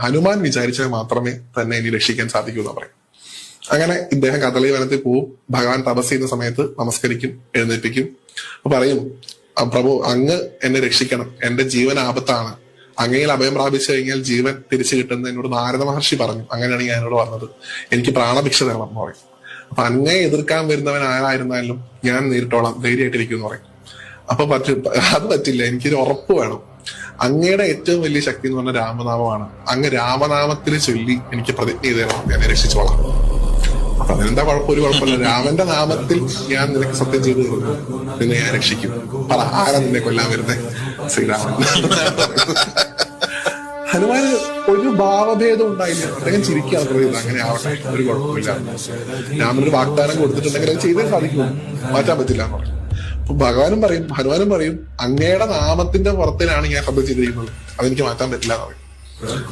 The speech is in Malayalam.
ഹനുമാൻ വിചാരിച്ചാൽ മാത്രമേ തന്നെ ഇനി രക്ഷിക്കാൻ സാധിക്കൂ എന്ന് പറയും. അങ്ങനെ ഇദ്ദേഹം കദളി വനത്തിൽ പോവും. ഭഗവാൻ തപസ് ചെയ്യുന്ന സമയത്ത് നമസ്കരിക്കും, എഴുന്നേൽപ്പിക്കും. അപ്പൊ പറയും, പ്രഭു അങ്ങ് എന്നെ രക്ഷിക്കണം, എന്റെ ജീവൻ ആപത്താണ്, അങ്ങയിൽ അഭയം പ്രാപിച്ചു കഴിഞ്ഞാൽ ജീവൻ തിരിച്ചു കിട്ടുന്ന എന്നോട് നാരദ മഹർഷി പറഞ്ഞു, അങ്ങനെയാണ് ഞാൻ എന്നോട് വന്നത്, എനിക്ക് പ്രാണഭിക്ഷ തരണം എന്ന് പറയും. അപ്പൊ അങ്ങയെ എതിർക്കാൻ വരുന്നവൻ ആരായിരുന്നാലും ഞാൻ നേരിട്ടോളാം, ധൈര്യമായിട്ടിരിക്കും എന്ന് പറയും. അപ്പൊ അത് പറ്റില്ല, എനിക്കൊരു ഉറപ്പ് വേണം, അങ്ങയുടെ ഏറ്റവും വലിയ ശക്തി എന്ന് പറഞ്ഞ രാമനാമമാണ്, അങ്ങ് രാമനാമത്തിൽ ചൊല്ലി എനിക്ക് പ്രതിജ്ഞ ചെയ്ത് തരണം, ഞാൻ രക്ഷിച്ചോളാം. അപ്പൊ അതിനെന്താ ഒരു കുഴപ്പമില്ല, രാമന്റെ നാമത്തിൽ ഞാൻ നിനക്ക് സത്യം ചെയ്തു തരുന്നു, നിന്നെ ഞാൻ രക്ഷിക്കും. പറ, ആരാ നിന്നെ കൊല്ലാൻ വരുന്നേ? ശ്രീരാമൻ. ഹനുമാന് ഒരു ഭാവഭേദം ഉണ്ടായില്ല, അദ്ദേഹം ചിരിക്കുകയാണ് പറയുന്നത്, അങ്ങനെ ആവട്ടെ, ഒരു കുഴപ്പമില്ല. രാമനൊരു വാഗ്ദാനം കൊടുത്തിട്ടുണ്ടെങ്കിൽ അത് ചെയ്തേ സാധിക്കൂ, മാറ്റാൻ പറ്റില്ല എന്ന് പറയും. അപ്പൊ ഭഗവാനും പറയും, ഹനുമാനും പറയും, അങ്ങയുടെ നാമത്തിന്റെ പുറത്തിലാണ് ഞാൻ ശബ്ദം ചെയ്തിരിക്കുന്നത്, അതെനിക്ക് മാറ്റാൻ പറ്റില്ല എന്ന് പറയും.